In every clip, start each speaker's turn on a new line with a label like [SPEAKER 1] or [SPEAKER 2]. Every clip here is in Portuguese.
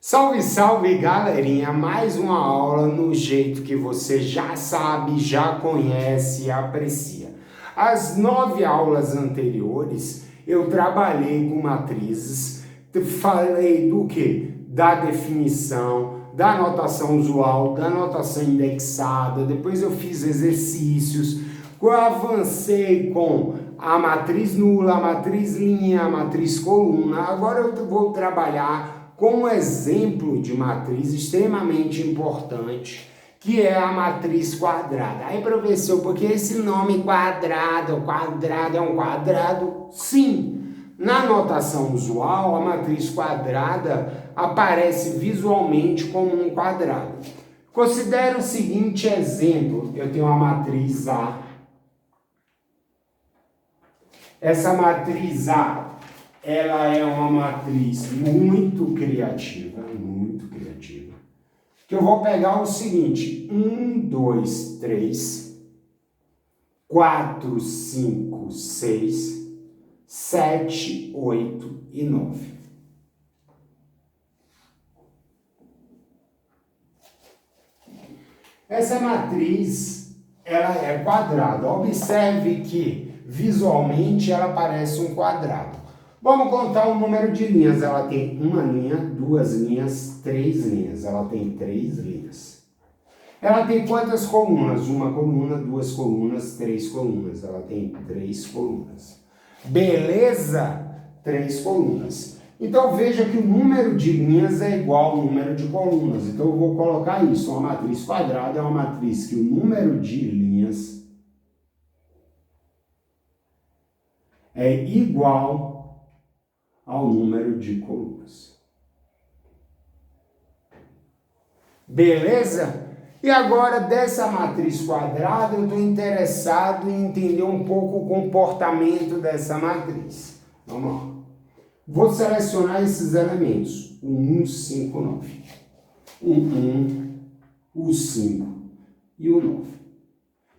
[SPEAKER 1] Salve, salve, galerinha! Mais uma aula no jeito que você já sabe, já conhece e aprecia. As 9 aulas anteriores eu trabalhei com matrizes, falei do que? Da definição, da notação usual, da notação indexada, depois eu fiz exercícios, eu avancei com a matriz nula, a matriz linha, a matriz coluna. Agora eu vou trabalhar com um exemplo de matriz extremamente importante, que é a matriz quadrada. Aí, professor, por que esse nome quadrado? O quadrado é um quadrado? Sim. Na notação usual, a matriz quadrada aparece visualmente como um quadrado. Considere o seguinte exemplo. Eu tenho uma matriz A. Essa matriz A, ela é uma matriz muito criativa, que eu vou pegar o seguinte: 1, 2, 3, 4, 5, 6, 7, 8 e 9. Essa matriz, ela é quadrada. Observe que visualmente ela parece um quadrado. Vamos contar o número de linhas. Ela tem uma linha, 2 linhas, 3 linhas. Ela tem 3 linhas. Ela tem quantas colunas? Uma coluna, 2 colunas, 3 colunas. Ela tem 3 colunas. Beleza? 3 colunas. Então veja que o número de linhas é igual ao número de colunas. Então eu vou colocar isso. Uma matriz quadrada é uma matriz que o número de linhas é igual ao número de colunas. Beleza? E agora, dessa matriz quadrada, eu estou interessado em entender um pouco o comportamento dessa matriz. Vamos lá. Vou selecionar esses elementos. O 1, 5, 9. O 1, o 5 e o 9.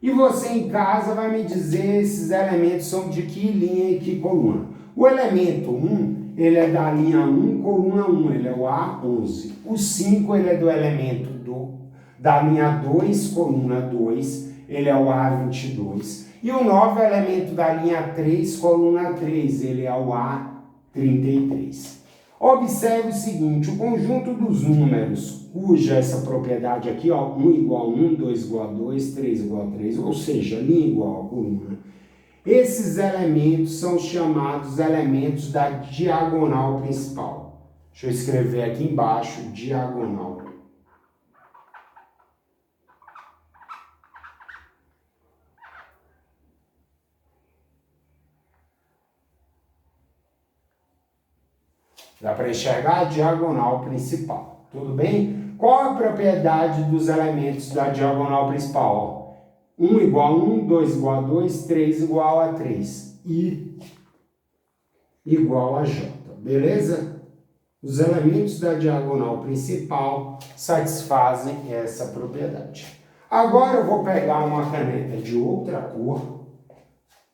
[SPEAKER 1] E você em casa vai me dizer esses elementos são de que linha e que coluna. O elemento 1, ele é da linha 1, coluna 1, ele é o A11. O 5, ele é do elemento da linha 2, coluna 2, ele é o A22. E o 9 é o elemento da linha 3, coluna 3, ele é o A33. Observe o seguinte: o conjunto dos números, cuja essa propriedade aqui, ó, 1 igual a 1, 2 igual a 2, 3 igual a 3, ou seja, linha igual a coluna, esses elementos são chamados elementos da diagonal principal. Deixa eu escrever aqui embaixo, diagonal. Dá para enxergar a diagonal principal, tudo bem? Qual a propriedade dos elementos da diagonal principal? 1 igual a 1, 2 igual a 2, 3 igual a 3 e igual a J, beleza? Os elementos da diagonal principal satisfazem essa propriedade. Agora eu vou pegar uma caneta de outra cor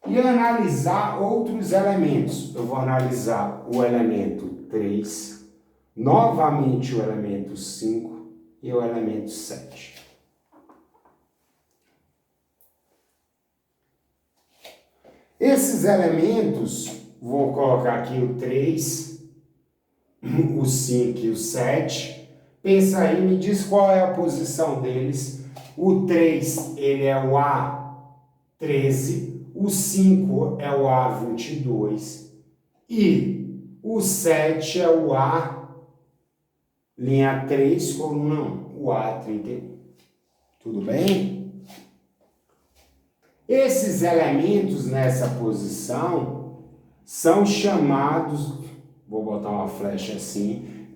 [SPEAKER 1] e analisar outros elementos. Eu vou analisar o elemento 3, novamente o elemento 5 e o elemento 7. Esses elementos, vou colocar aqui o 3, o 5 e o 7. Pensa aí, me diz qual é a posição deles. O 3, ele é o A13, o 5 é o A22 e o 7 é o A, linha 3, coluna 1, o A31. Tudo bem? Esses elementos nessa posição são chamados, vou botar uma flecha assim,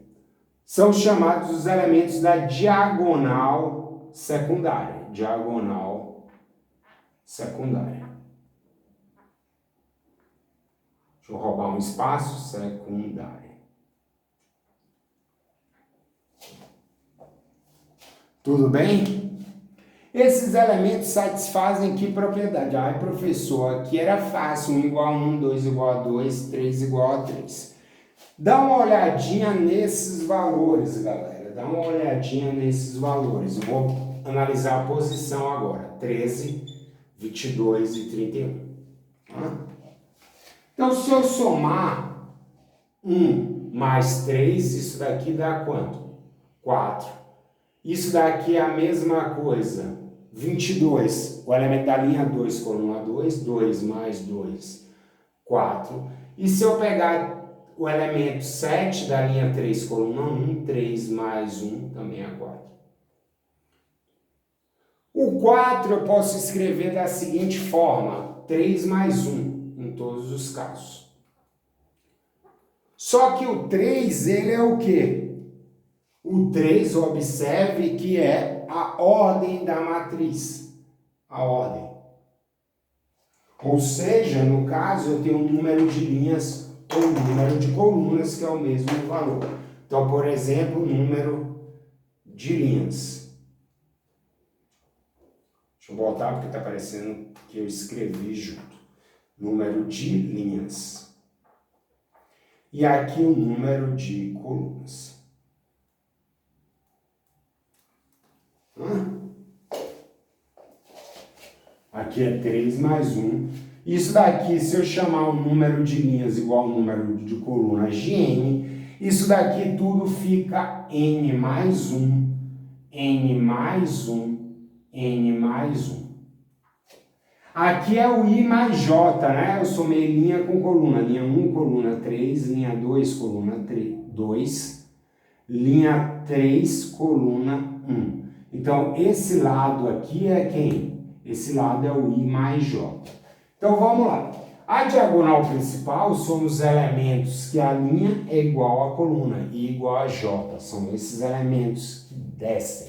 [SPEAKER 1] são chamados os elementos da diagonal secundária. Diagonal secundária. Deixa eu roubar um espaço, secundária. Tudo bem? Esses elementos satisfazem que propriedade? Ai, professor, aqui era fácil, 1 igual a 1, 2 igual a 2, 3 igual a 3. Dá uma olhadinha nesses valores, galera. Dá uma olhadinha nesses valores. Eu vou analisar a posição agora. 13, 22 e 31. Então, se eu somar 1 mais 3, isso daqui dá quanto? 4. Isso daqui é a mesma coisa. 22, o elemento da linha 2, coluna 2, 2 mais 2, 4. E se eu pegar o elemento 7 da linha 3, coluna 1, 3 mais 1 também é 4. O 4 eu posso escrever da seguinte forma, 3 mais 1 em todos os casos. Só que o 3, ele é o quê? O 3, observe que é a ordem da matriz. A ordem. Ou seja, no caso, eu tenho um número de linhas ou um número de colunas que é o mesmo valor. Então, por exemplo, número de linhas. Deixa eu voltar porque está parecendo que eu escrevi junto. Número de linhas. E aqui o número de colunas. Aqui é 3 mais 1. Isso daqui, se eu chamar o número de linhas igual ao número de colunas de n, isso daqui tudo fica n mais 1, n mais 1, n mais 1. Aqui é o i mais j, né? Eu somei linha com coluna. Linha 1, coluna 3, linha 2, coluna 2, linha 3, coluna 1. Então, esse lado aqui é quem? Esse lado é o I mais J. Então, vamos lá. A diagonal principal são os elementos que a linha é igual à coluna, I igual a J. São esses elementos que descem.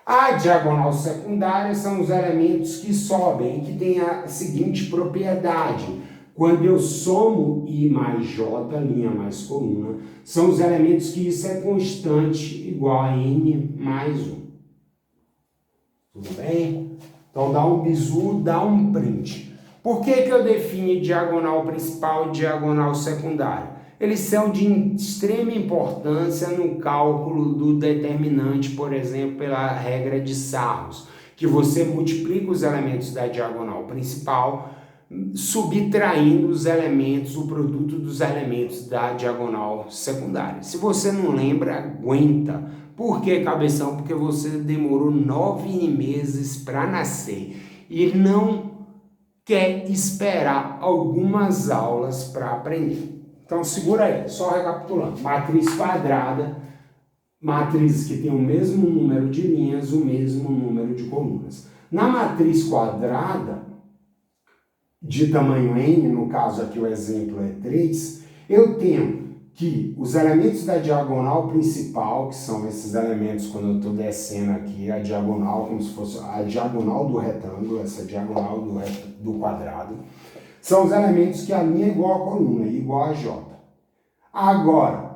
[SPEAKER 1] A diagonal secundária são os elementos que sobem, que tem a seguinte propriedade. Quando eu somo I mais J, linha mais coluna, são os elementos que isso é constante, igual a N mais 1. Tudo bem? Então dá um bizu, dá um print. Por que eu defino diagonal principal e diagonal secundária? Eles são de extrema importância no cálculo do determinante, por exemplo, pela regra de Sarros, que você multiplica os elementos da diagonal principal, subtraindo os elementos, o produto dos elementos da diagonal secundária. Se você não lembra, aguenta. Por que, cabeção? Porque você demorou 9 meses para nascer e não quer esperar algumas aulas para aprender. Então segura aí, só recapitulando. Matriz quadrada, matriz que tem o mesmo número de linhas, o mesmo número de colunas. Na matriz quadrada, de tamanho n, no caso aqui o exemplo é 3, eu tenho que os elementos da diagonal principal, que são esses elementos quando eu estou descendo aqui, a diagonal, como se fosse a diagonal do retângulo, essa diagonal do quadrado, são os elementos que a linha é igual à coluna, igual a J. Agora,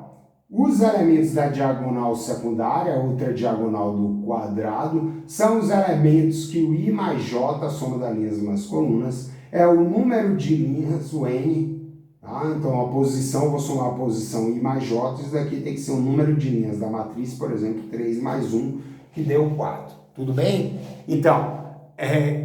[SPEAKER 1] os elementos da diagonal secundária, outra diagonal do quadrado, são os elementos que o I mais J, a soma das linhas mais colunas, é o número de linhas, o N. Tá? Então, a posição, vou somar a posição I mais J, isso daqui tem que ser o número de linhas da matriz, por exemplo, 3 mais 1, que deu 4. Tudo bem? Então,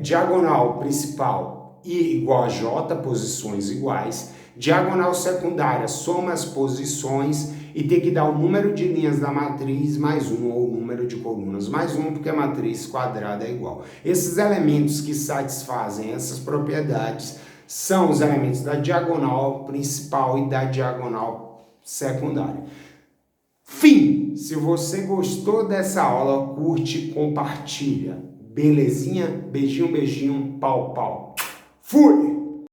[SPEAKER 1] diagonal principal I igual a J, posições iguais. Diagonal secundária, soma as posições e tem que dar o número de linhas da matriz mais 1, ou o número de colunas mais 1, porque a matriz quadrada é igual. Esses elementos que satisfazem essas propriedades são os elementos da diagonal principal e da diagonal secundária. Fim! Se você gostou dessa aula, curte, compartilha. Belezinha? Beijinho, beijinho, pau, pau. Fui!